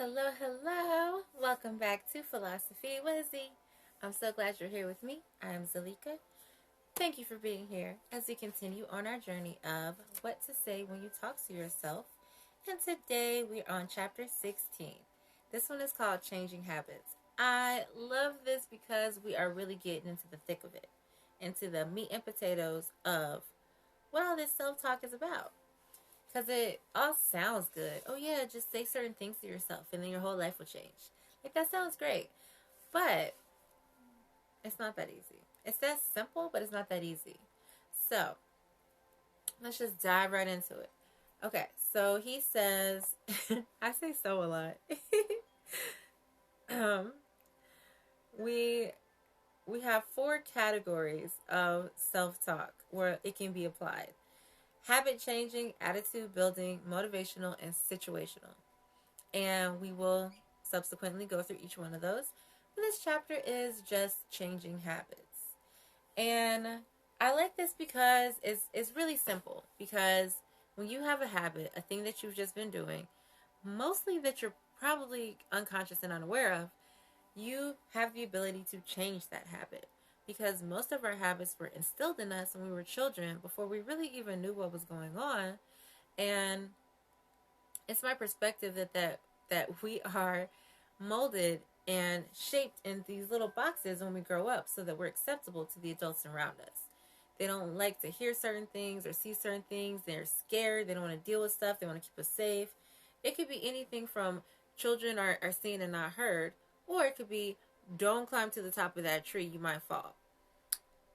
Hello, hello. Welcome back to Philosophy with Z. I'm so glad you're here with me. I am Zalika. Thank you for being here as we continue on our journey of what to say when you talk to yourself. And today we're on chapter 16. This one is called Changing Habits. I love this because we are really getting into the thick of it, into the meat and potatoes of what all this self talk is about. Because it all sounds good. Oh, yeah, just say certain things to yourself and then your whole life will change. Like, that sounds great. But it's not that easy. It's that simple, but it's not that easy. So, let's just dive right into it. Okay, so he says, I say so a lot. um, we we have four categories of self-talk where it can be applied: habit changing, attitude building, motivational, and situational. And we will subsequently go through each one of those. But this chapter is just changing habits. And I like this because it's really simple. Because when you have a habit, a thing that you've just been doing, mostly that you're probably unconscious and unaware of, you have the ability to change that habit. Because most of our habits were instilled in us when we were children before we really even knew what was going on. And it's my perspective that we are molded and shaped in these little boxes when we grow up so that we're acceptable to the adults around us. They don't like to hear certain things or see certain things. They're scared. They don't want to deal with stuff. They want to keep us safe. It could be anything from children are seen and not heard, or it could be don't climb to the top of that tree, you might fall.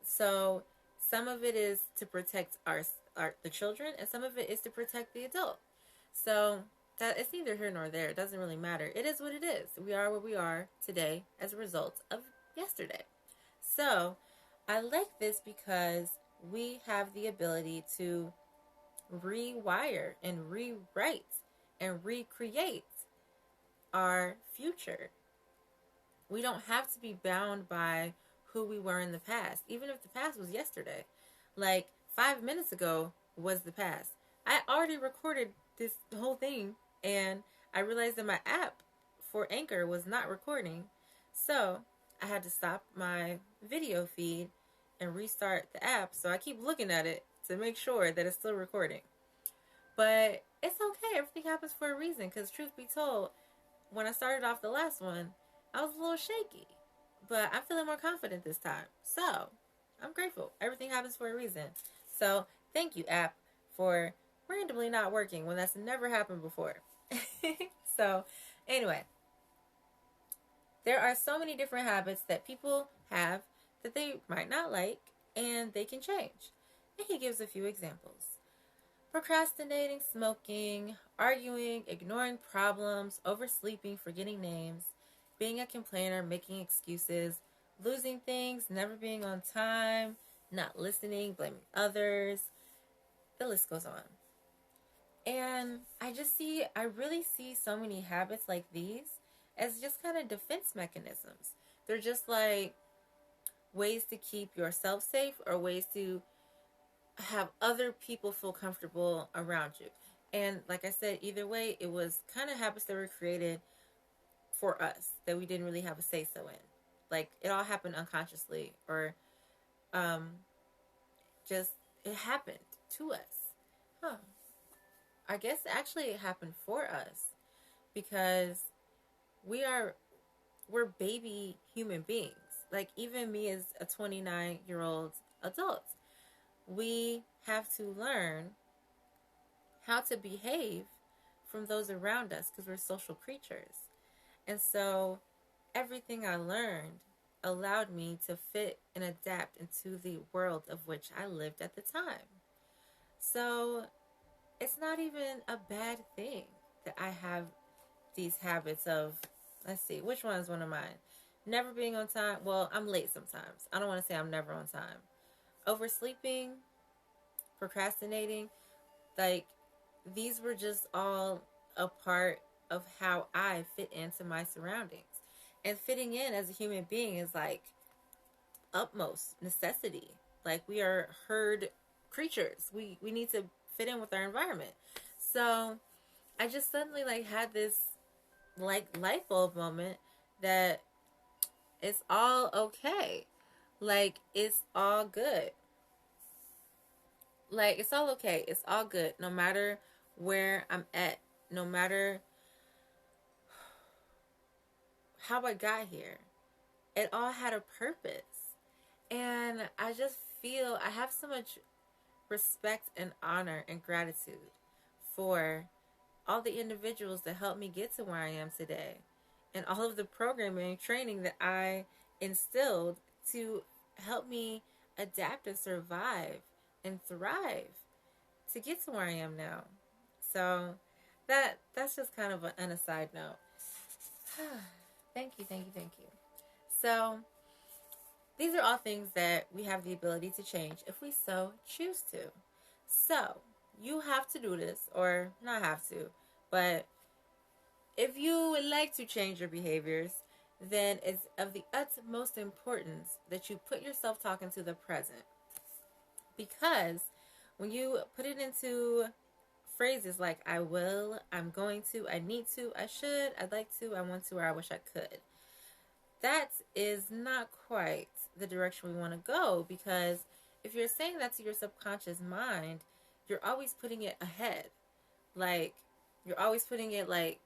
So some of it is to protect our the children, and some of it is to protect the adult. So that it's neither here nor there. It doesn't really matter. It is what it is. We are where we are today as a result of yesterday. So I like this because we have the ability to rewire and rewrite and recreate our future. We don't have to be bound by who we were in the past, even if the past was yesterday. Like 5 minutes ago was the past. I already recorded this whole thing and I realized that my app for Anchor was not recording. So I had to stop my video feed and restart the app. So I keep looking at it to make sure that it's still recording. But it's okay. Everything happens for a reason. Because truth be told, when I started off the last one, I was a little shaky. But I'm feeling more confident this time. So I'm grateful. Everything happens for a reason. So thank you, app, for randomly not working when that's never happened before. So anyway, there are so many different habits that people have that they might not like and they can change. And he gives a few examples: procrastinating, smoking, arguing, ignoring problems, oversleeping, forgetting names, being a complainer, making excuses, losing things, never being on time, not listening, blaming others. The list goes on. And I really see so many habits like these as just kind of defense mechanisms. They're just like ways to keep yourself safe or ways to have other people feel comfortable around you. And like I said, either way, it was kind of habits that were created for us that we didn't really have a say so in. Like it all happened unconsciously or um, just it happened to us. Huh. I guess actually it happened for us because we're baby human beings. Like even me as a 29-year-old adult, we have to learn how to behave from those around us because we're social creatures. And so everything I learned allowed me to fit and adapt into the world of which I lived at the time. So it's not even a bad thing that I have these habits of, let's see, which one is one of mine? Never being on time. Well, I'm late sometimes. I don't want to say I'm never on time. Oversleeping, procrastinating, like these were just all a part of how I fit into my surroundings. And fitting in as a human being is like utmost necessity. Like we are herd creatures. We need to fit in with our environment. So I just suddenly like had this like light bulb moment that it's all okay. Like it's all good. Like it's all okay. It's all good. No matter where I'm at, no matter how I got here, it all had a purpose. And I just feel I have so much respect and honor and gratitude for all the individuals that helped me get to where I am today and all of the programming and training that I instilled to help me adapt and survive and thrive to get to where I am now. So that's just kind of an aside note. Thank you, thank you, thank you. So these are all things that we have the ability to change if we so choose to. So you have to do this, or not have to, but if you would like to change your behaviors, then it's of the utmost importance that you put yourself talk into the present. Because when you put it into phrases like I will, I'm going to, I need to, I should, I'd like to, I want to, or I wish I could, that is not quite the direction we want to go. Because if you're saying that to your subconscious mind, you're always putting it ahead. Like, you're always putting it like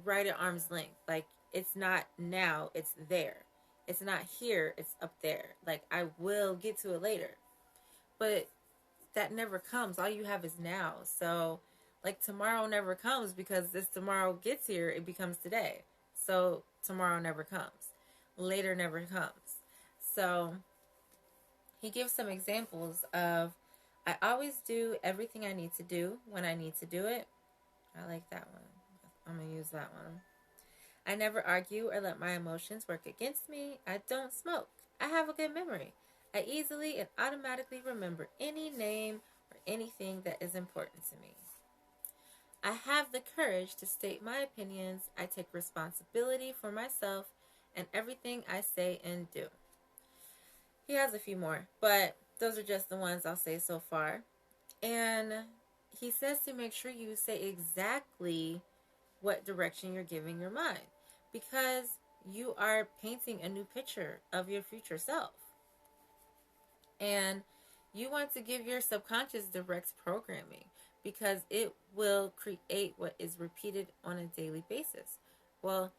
right at arm's length. Like, it's not now, it's there. It's not here, it's up there. Like, I will get to it later. But that never comes. All you have is now. So, like, tomorrow never comes because this tomorrow gets here, it becomes today. So, tomorrow never comes. Later never comes. So, he gives some examples of I always do everything I need to do when I need to do it. I like that one. I'm going to use that one. I never argue or let my emotions work against me. I don't smoke. I have a good memory. I easily and automatically remember any name or anything that is important to me. I have the courage to state my opinions. I take responsibility for myself and everything I say and do. He has a few more, but those are just the ones I'll say so far. And he says to make sure you say exactly what direction you're giving your mind, because you are painting a new picture of your future self. And you want to give your subconscious direct programming because it will create what is repeated on a daily basis. Well,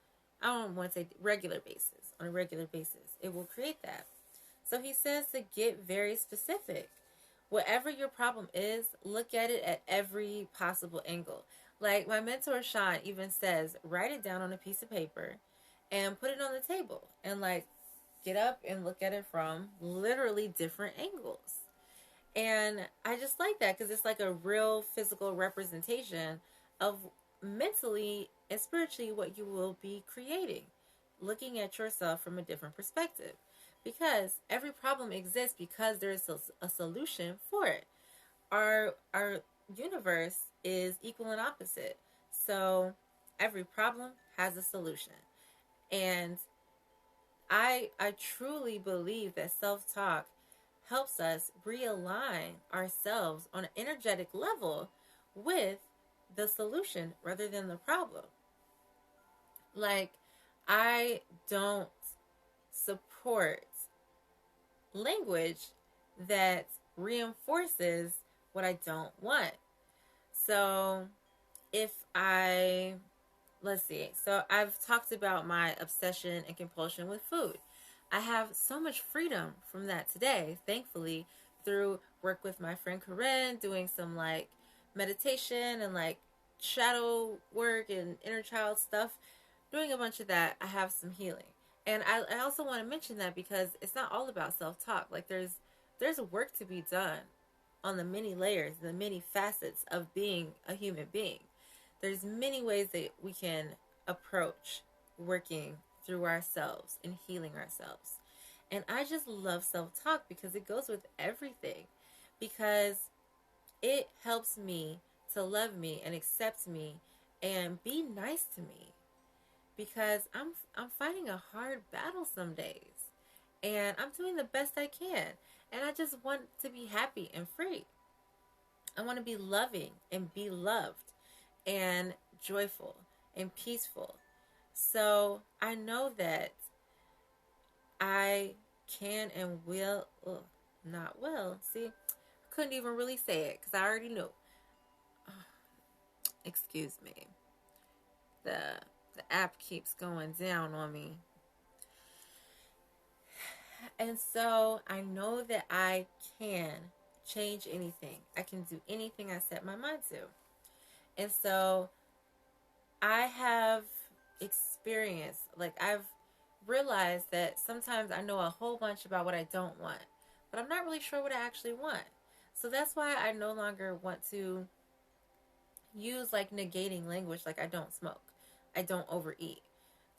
I don't want to say regular basis. On a regular basis, it will create that. So he says to get very specific. Whatever your problem is, look at it at every possible angle. Like my mentor Sean even says, write it down on a piece of paper and put it on the table and like get up and look at it from literally different angles. And I just like that because it's like a real physical representation of mentally and spiritually what you will be creating, looking at yourself from a different perspective. Because every problem exists because there is a solution for it. Our universe is equal and opposite. So every problem has a solution. And I truly believe that self-talk helps us realign ourselves on an energetic level with the solution rather than the problem. Like, I don't support language that reinforces what I don't want. So let's see. So I've talked about my obsession and compulsion with food. I have so much freedom from that today, thankfully, through work with my friend Corinne, doing some like meditation and like shadow work and inner child stuff. Doing a bunch of that, I have some healing. And I also want to mention that because it's not all about self-talk. Like there's work to be done on the many layers, the many facets of being a human being. There's many ways that we can approach working through ourselves and healing ourselves. And I just love self-talk because it goes with everything. Because it helps me to love me and accept me and be nice to me. Because I'm fighting a hard battle some days. And I'm doing the best I can. And I just want to be happy and free. I want to be loving and be loved and joyful and peaceful. So I know that I can and will, not will. See, I couldn't even really say it because I already knew. Excuse me. The the app keeps going down on me. And so I know that I can change anything. I can do anything I set my mind to. And so I have experienced, like, I've realized that sometimes I know a whole bunch about what I don't want, but I'm not really sure what I actually want. So that's why I no longer want to use like negating language, like I don't smoke, I don't overeat,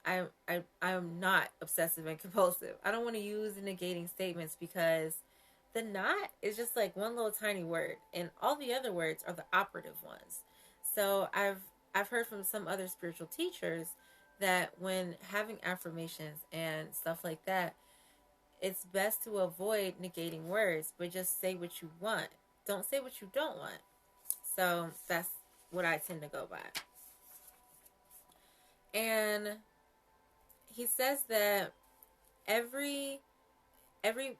I'm not obsessive and compulsive. I don't want to use negating statements because the not is just like one little tiny word, and all the other words are the operative ones. So I've heard from some other spiritual teachers that when having affirmations and stuff like that, it's best to avoid negating words, but just say what you want. Don't say what you don't want. So that's what I tend to go by. And he says that every every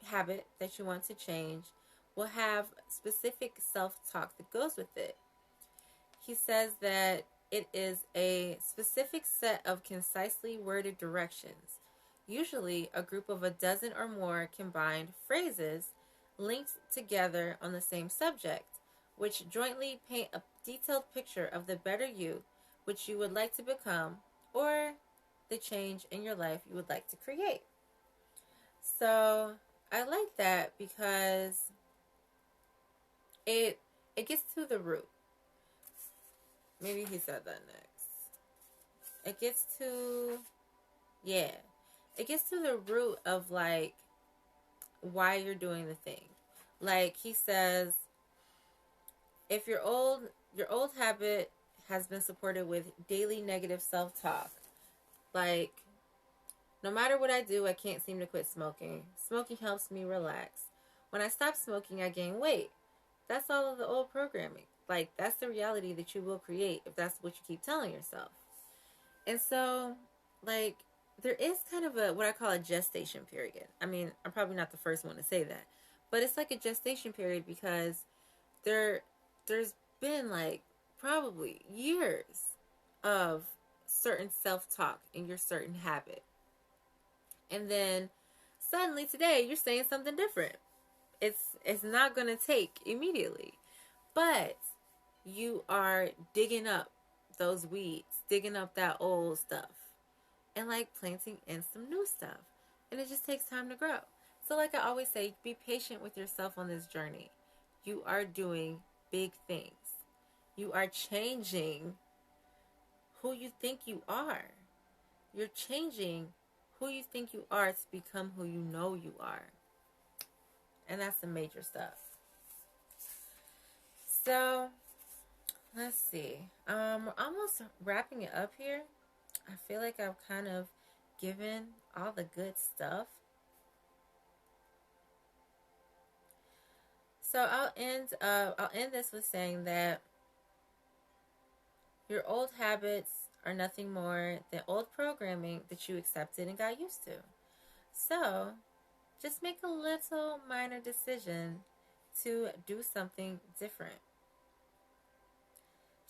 habit that you want to change will have specific self-talk that goes with it. He says that it is a specific set of concisely worded directions, usually a group of a dozen or more combined phrases linked together on the same subject, which jointly paint a detailed picture of the better you which you would like to become, or the change in your life you would like to create. So I like that because it it gets to the root. Maybe he said that next. It gets to, yeah. It gets to the root of like why you're doing the thing. Like he says, if your old habit has been supported with daily negative self-talk, like no matter what I do, I can't seem to quit smoking. Smoking helps me relax. When I stop smoking, I gain weight. That's all of the old programming. Like, that's the reality that you will create if that's what you keep telling yourself. And so, like, there is kind of a what I call a gestation period. I mean, I'm probably not the first one to say that, but it's like a gestation period because there there's been like probably years of certain self-talk in your certain habit. And then suddenly today you're saying something different. It's not going to take immediately. But you are digging up those weeds, digging up that old stuff, and like planting in some new stuff. And it just takes time to grow. So, like I always say, be patient with yourself on this journey. You are doing big things, you are changing who you think you are. You're changing who you think you are to become who you know you are. And that's the major stuff. So, let's see. We're almost wrapping it up here. I feel like I've kind of given all the good stuff. So I'll end this with saying that your old habits are nothing more than old programming that you accepted and got used to. So, just make a little minor decision to do something different.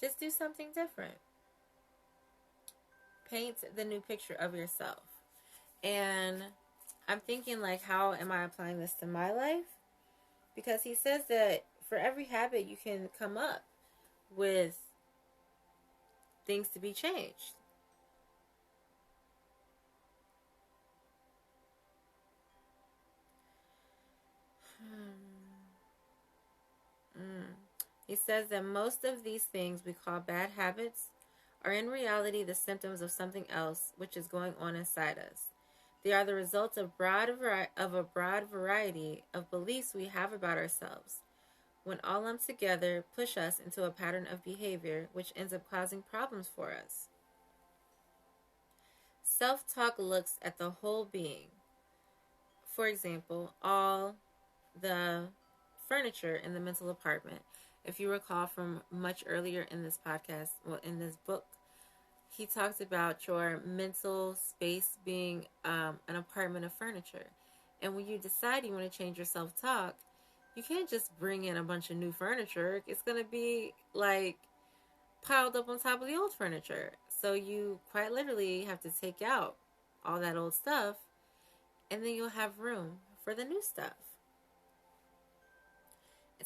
Just do something different. Paint the new picture of yourself. And I'm thinking, like, how am I applying this to my life? Because he says that for every habit, you can come up with things to be changed. He says that most of these things we call bad habits are in reality the symptoms of something else which is going on inside us. They are the result of a broad variety of beliefs we have about ourselves. When all lumped together, push us into a pattern of behavior which ends up causing problems for us. Self-talk looks at the whole being. For example, all the furniture in the mental apartment. If you recall from much earlier in this podcast, well, in this book, he talked about your mental space being an apartment of furniture. And when you decide you want to change your self talk, you can't just bring in a bunch of new furniture. It's going to be like piled up on top of the old furniture. So you quite literally have to take out all that old stuff, and then you'll have room for the new stuff.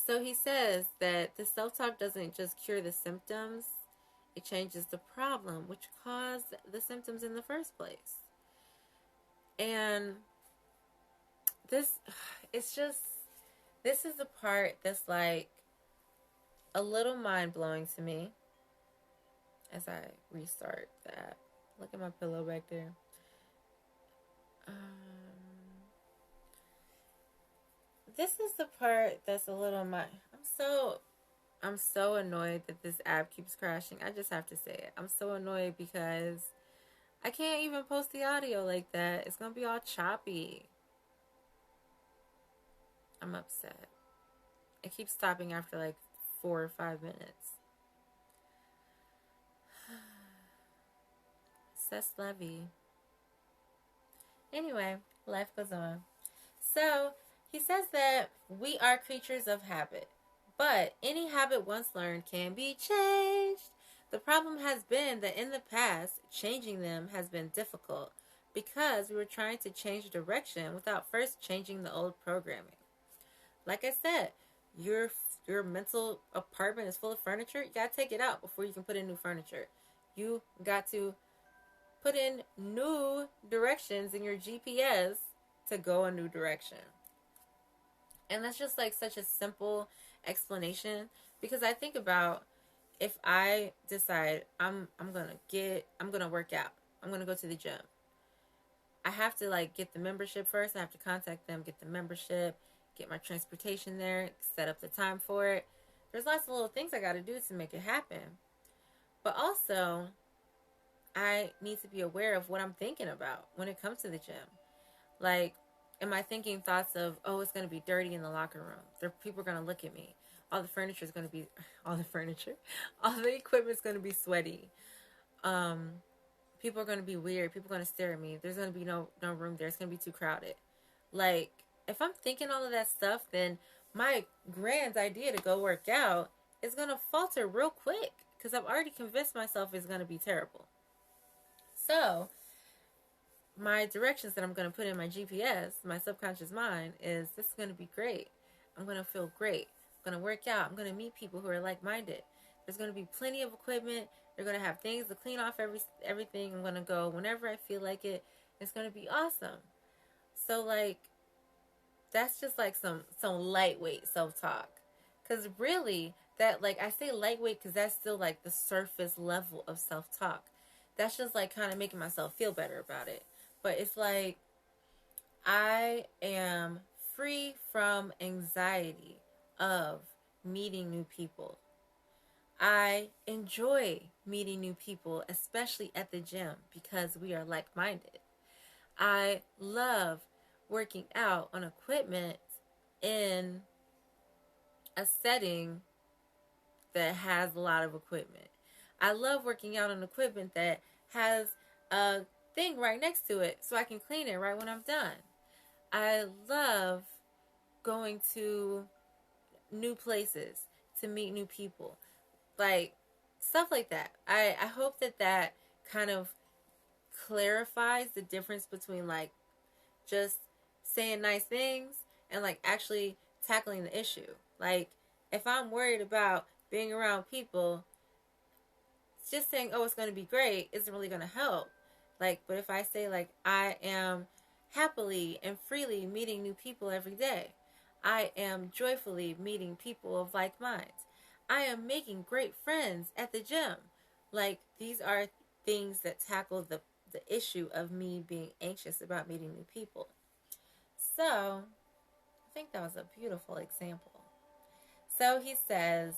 So he says that the self talk doesn't just cure the symptoms, it changes the problem, which caused the symptoms in the first place. And this, it's just, this is the part that's like a little mind blowing to me as I restart the app. Look at my pillow back there. This is the part that's a little I'm so annoyed that this app keeps crashing. I just have to say it. I'm so annoyed because I can't even post the audio like that. It's gonna be all choppy. I'm upset. It keeps stopping after like 4 or 5 minutes. C'est la vie. Anyway, life goes on. So, he says that we are creatures of habit, but any habit once learned can be changed. The problem has been that in the past, changing them has been difficult because we were trying to change direction without first changing the old programming. Like I said, your mental apartment is full of furniture. You gotta take it out before you can put in new furniture. You got to put in new directions in your GPS to go a new direction. And that's just like such a simple explanation, because I think about if I decide I'm gonna work out, I'm gonna go to the gym. I have to like get the membership first. I have to contact them, get the membership, get my transportation there, set up the time for it. There's lots of little things I gotta do to make it happen. But also, I need to be aware of what I'm thinking about when it comes to the gym. Like, am I thinking thoughts of, oh, it's going to be dirty in the locker room? People are going to look at me. All the furniture is going to be, all the equipment is going to be sweaty. People are going to be weird. People are going to stare at me. There's going to be no room there. It's going to be too crowded. Like, if I'm thinking all of that stuff, then my grand idea to go work out is going to falter real quick because I've already convinced myself it's going to be terrible. So, my directions that I'm going to put in my GPS, my subconscious mind, is this is going to be great. I'm going to feel great. I'm going to work out. I'm going to meet people who are like-minded. There's going to be plenty of equipment. They're going to have things to clean off everything. I'm going to go whenever I feel like it. It's going to be awesome. So, like, that's just like some lightweight self-talk. Because really, that, like, I say lightweight because that's still like the surface level of self-talk. That's just like kind of making myself feel better about it. But it's like I am free from anxiety of meeting new people. I enjoy meeting new people, especially at the gym, because we are like-minded. I love working out on equipment in a setting that has a lot of equipment. I love working out on equipment that has a thing right next to it so I can clean it right when I'm done. I love going to new places to meet new people. Like, stuff like that. I hope that kind of clarifies the difference between like just saying nice things and like actually tackling the issue. Like, if I'm worried about being around people, just saying, oh, it's going to be great isn't really going to help. Like, but if I say, like, I am happily and freely meeting new people every day. I am joyfully meeting people of like minds. I am making great friends at the gym. Like, these are things that tackle the issue of me being anxious about meeting new people. So, I think that was a beautiful example. So he says,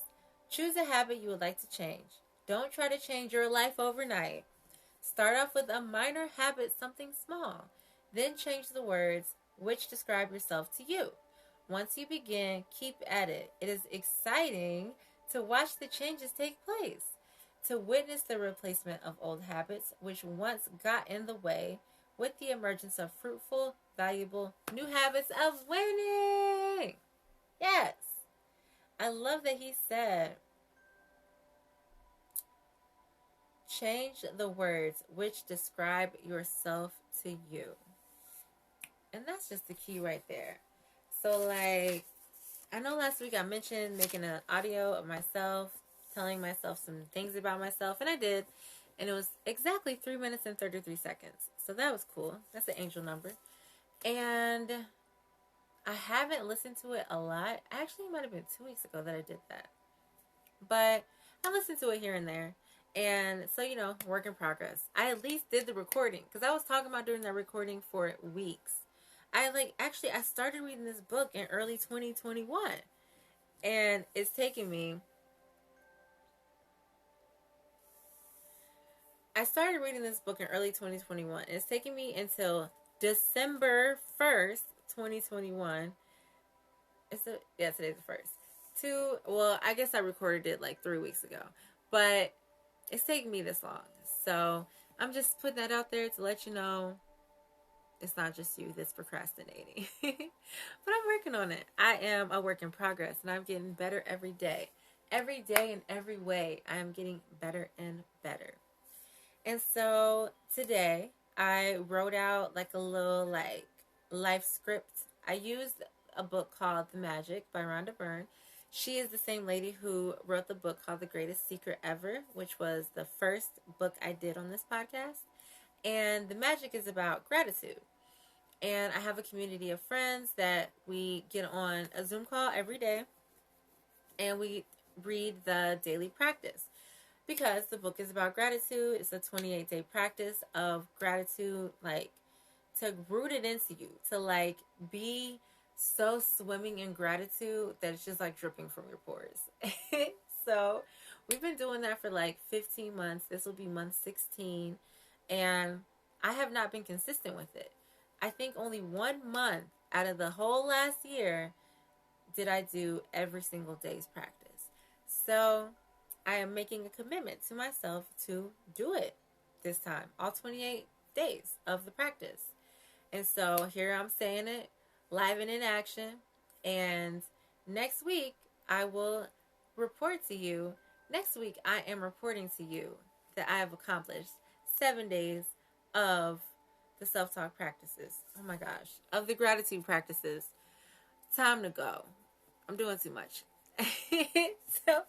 choose a habit you would like to change. Don't try to change your life overnight. Start off with a minor habit, something small. Then change the words which describe yourself to you. Once you begin, keep at it. It is exciting to watch the changes take place. to witness the replacement of old habits which once got in the way with the emergence of fruitful, valuable new habits of winning. Yes. I love that he said, change the words which describe yourself to you. And that's just the key right there. So, like, I know last week I mentioned making an audio of myself, telling myself some things about myself, and I did. And it was exactly 3 minutes and 33 seconds. So that was cool. That's an angel number. And I haven't listened to it a lot. Actually, it might have been 2 weeks ago that I did that. But I listened to it here and there. And so, work in progress. I at least did the recording because I was talking about doing that recording for weeks. I started reading this book in early 2021. And it's taken me... I started reading this book in early 2021. It's taken me until December 1st, 2021. Today's the 1st. I guess I recorded it like 3 weeks ago. But it's taken me this long. So I'm just putting that out there to let you know it's not just you that's procrastinating. But I'm working on it. I am a work in progress, and I'm getting better every day. Every day in every way, I am getting better and better. And so today I wrote out like a little life script. I used a book called The Magic by Rhonda Byrne. She is the same lady who wrote the book called The Greatest Secret Ever, which was the first book I did on this podcast. And The Magic is about gratitude. And I have a community of friends that we get on a Zoom call every day and we read the daily practice. Because the book is about gratitude. It's a 28-day practice of gratitude, to root it into you, to be so swimming in gratitude that it's just dripping from your pores. So we've been doing that for 15 months. This will be month 16. And I have not been consistent with it. I think only 1 month out of the whole last year did I do every single day's practice. So I am making a commitment to myself to do it this time, all 28 days of the practice. And so here I'm saying it live and in action. And next week, I will report to you. Next week, I am reporting to you that I have accomplished 7 days of the self-talk practices. Oh my gosh. Of the gratitude practices. Time to go. I'm doing too much. So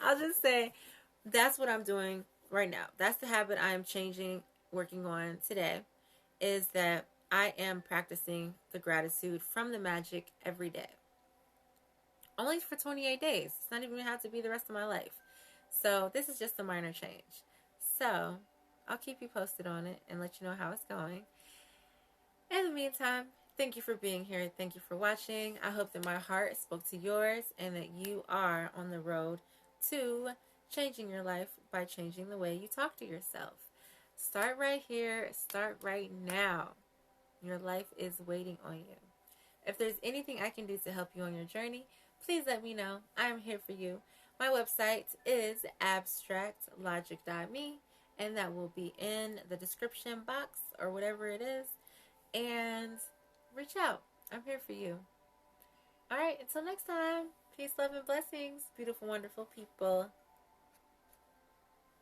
I'll just say that's what I'm doing right now. That's the habit I am changing, working on today, is that I am practicing the gratitude from the magic every day. Only for 28 days. It's not even going to have to be the rest of my life. So this is just a minor change. So I'll keep you posted on it and let you know how it's going. In the meantime, thank you for being here. Thank you for watching. I hope that my heart spoke to yours and that you are on the road to changing your life by changing the way you talk to yourself. Start right here. Start right now. Your life is waiting on you. If there's anything I can do to help you on your journey, please let me know. I am here for you. My website is abstractlogic.me, and that will be in the description box or whatever it is. And reach out. I'm here for you. All right, until next time. Peace, love, and blessings, beautiful, wonderful people.